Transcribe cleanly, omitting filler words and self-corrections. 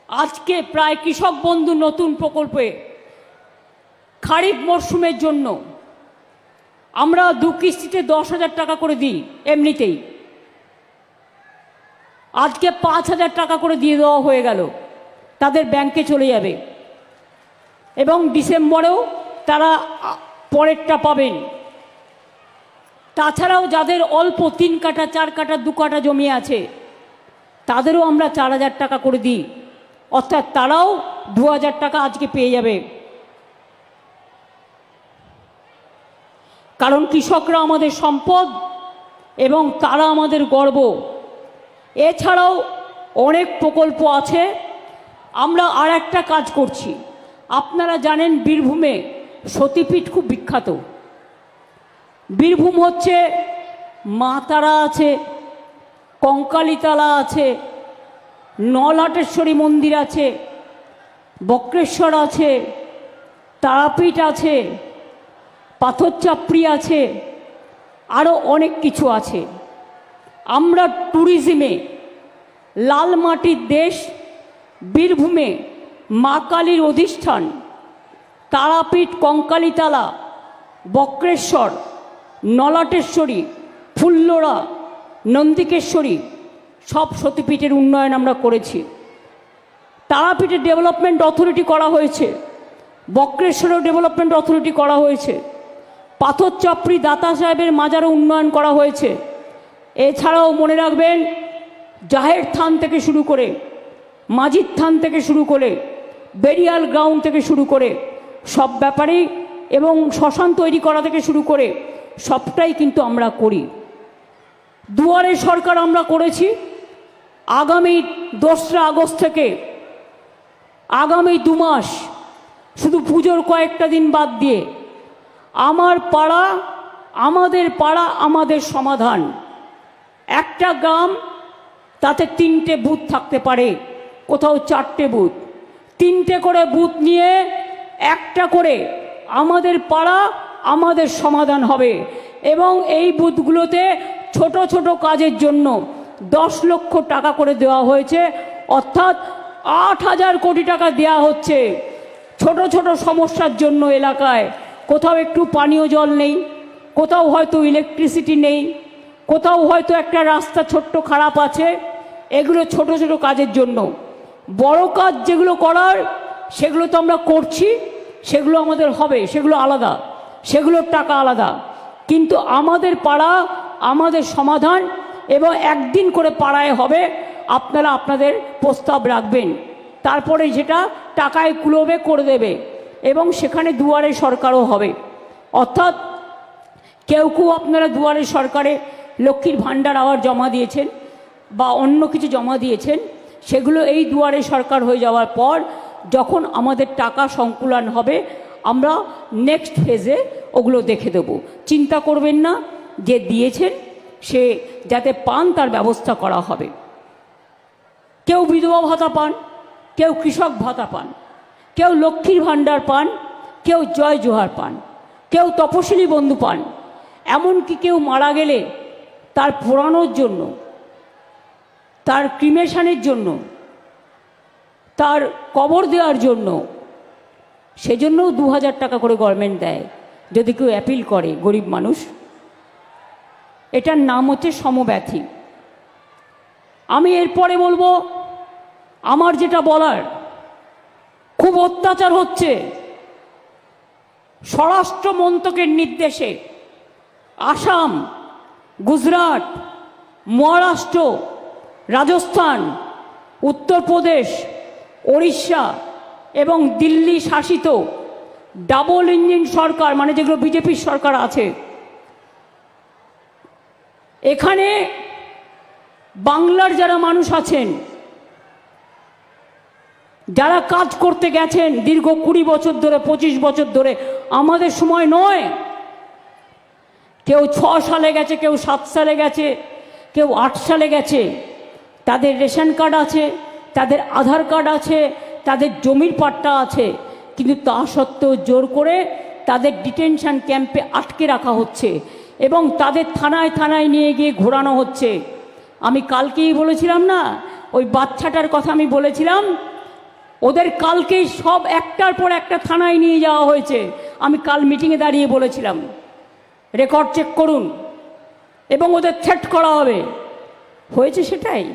আজকে প্রায় কৃষক বন্ধু নতুন প্রকল্পে খারিফ মরশুমের জন্য আমরা 2 কিস্তিতে 10,000 টাকা করে দিই। এমনিতেই আজকে 5,000 টাকা করে দিয়ে দেওয়া হয়ে গেল, তাদের ব্যাংকে চলে যাবে এবং ডিসেম্বরেও তারা পরেরটা পাবেন। তাছাড়াও যাদের অল্প 3 কাঠা 4 কাঠা 2 কাঠা জমি আছে তাদেরও আমরা 4,000 টাকা করে দিই, অর্থাৎ তারাও 2,000 টাকা আজকে পেয়ে যাবে। কারণ কৃষকরা আমাদের সম্পদ এবং তারা আমাদের গর্ব। এছাড়াও অনেক প্রকল্প আছে। আমরা আর একটা কাজ করছি। আপনারা জানেন বীরভূমে সতীপীঠ খুব বিখ্যাত। বীরভূম হচ্ছে মা তারা আছে, কঙ্কালীতলা আছে, নলহাটেশ্বরী মন্দির আছে, বক্রেশ্বর আছে, তারাপীঠ আছে, পাথরচাপড়ি আছে, আরও অনেক কিছু আছে। আমরা ট্যুরিজমে লাল মাটির দেশ। বীরভূমে মা কালীর অধিষ্ঠান, তারাপীঠ, কঙ্কালীতলা, বক্রেশ্বর, নলহাটেশ্বরী, ফুল্লরা, নন্দিকেশ্বরী সব সতীপীঠের উন্নয়ন আমরা করেছি। তারাপীঠের ডেভেলপমেন্ট অথরিটি করা হয়েছে, বক্রেশ্বরেও ডেভেলপমেন্ট অথরিটি করা হয়েছে, পাথরচাপড়ি দাতা সাহেবের মাজারও উন্নয়ন করা হয়েছে। এছাড়াও মনে রাখবেন জাহের থান থেকে শুরু করে, মাঝির থান থেকে শুরু করে, বেরিয়াল গ্রাউন্ড থেকে শুরু করে সব ব্যাপারেই এবং শ্মশান তৈরি করা থেকে শুরু করে সবটাই কিন্তু আমরা করি। দুয়ারে সরকার আমরা করেছি। আগামী 2রা আগস্ট থেকে আগামী 2 মাস শুধু পুজোর কয়েকটা দিন বাদ দিয়ে আমার পাড়া আমাদের পাড়া আমাদের সমাধান, একটা গ্রাম তাতে 3টে বুথ থাকতে পারে, কোথাও 4টে বুথ, 3টে করে বুথ নিয়ে একটা করে আমাদের পাড়া আমাদের সমাধান হবে। এবং এই বুথগুলোতে ছোট ছোট কাজের জন্য 10 লক্ষ টাকা করে দেওয়া হয়েছে, অর্থাৎ 8,000 কোটি টাকা দেওয়া হচ্ছে ছোট ছোট সমস্যার জন্য। এলাকায় কোথাও একটু পানীয় জল নেই, কোথাও হয়তো ইলেকট্রিসিটি নেই, কোথাও হয়তো একটা রাস্তা ছোট্ট খারাপ আছে, এগুলো ছোট ছোট কাজের জন্য। বড় কাজ যেগুলো করার সেগুলো তো আমরা করছি, সেগুলো আমাদের হবে, সেগুলো আলাদা, সেগুলোর টাকা আলাদা। কিন্তু আমাদের পাড়া আমাদের সমাধান এবং একদিন করে পাড়ায় হবে। আপনারা আপনাদের প্রস্তাব রাখবেন, তারপরে যেটা টাকায় কুলোবে করে দেবে এবং সেখানে দুয়ারে সরকারও হবে। অর্থাৎ কেউ কেউ আপনারা দুয়ারে সরকারে লক্ষ্মীর ভাণ্ডার আবার জমা দিয়েছেন বা অন্য কিছু জমা দিয়েছেন, সেগুলো এই দুয়ারে সরকার হয়ে যাওয়ার পর যখন আমাদের টাকা সংকুলন হবে আমরা নেক্সট ফেজে ওগুলো দেখে দেব। চিন্তা করবেন না, যে দিয়েছেন সে যাতে পান তার ব্যবস্থা করা হবে। কেউ বিধবা ভাতা পান, কেউ কৃষক ভাতা পান, কেউ লক্ষ্মীর ভাণ্ডার পান, কেউ জয় জোহার পান, কেউ তপশিলি বন্ধু পান। এমনকি কেউ মারা গেলে তার পোড়ানোর জন্য, তার ক্রিমেশনের জন্য, তার কবর দেওয়ার জন্য সেজন্যও 2,000 টাকা করে গভর্নমেন্ট দেয় যদি কেউ অ্যাপিল করে, গরিব মানুষ। এটার নাম হচ্ছে সমব্যথী। আমি এরপরে বলবো, আমার যেটা বলার, খুব অত্যাচার হচ্ছে। স্বরাষ্ট্র মন্ত্রকের নির্দেশে আসাম, গুজরাট, মহারাষ্ট্র, রাজস্থান, উত্তরপ্রদেশ, ওড়িশা এবং দিল্লি শাসিত ডাবল ইঞ্জিন সরকার, মানে যেগুলো বিজেপির সরকার আছে, এখানে বাংলার যারা মানুষ আছেন, যারা কাজ করতে গেছেন দীর্ঘ 20 বছর ধরে, 25 বছর ধরে, আমাদের সময় নয়, কেউ 6 সালে গেছে, কেউ 7 সালে গেছে, কেউ 8 সালে গেছে, তাদের রেশন কার্ড আছে, তাদের আধার কার্ড আছে, তাদের জমির পাট্টা আছে, কিন্তু তা সত্ত্বেও জোর করে তাদের ডিটেনশন ক্যাম্পে আটকে রাখা হচ্ছে এবং তাদের থানায় থানায় নিয়ে গিয়ে ঘোরানো হচ্ছে। আমি কালকেই বলেছিলাম না, ওই বাচ্চাটার কথা আমি বলেছিলাম, ওদের কালকেই সব একটার পর একটা থানায় নিয়ে যাওয়া হয়েছে। আমি কাল মিটিংয়ে দাঁড়িয়ে বলেছিলাম রেকর্ড চেক করুন এবং ওদের থ্রেট করা হবে। হয়েছে সেটাই।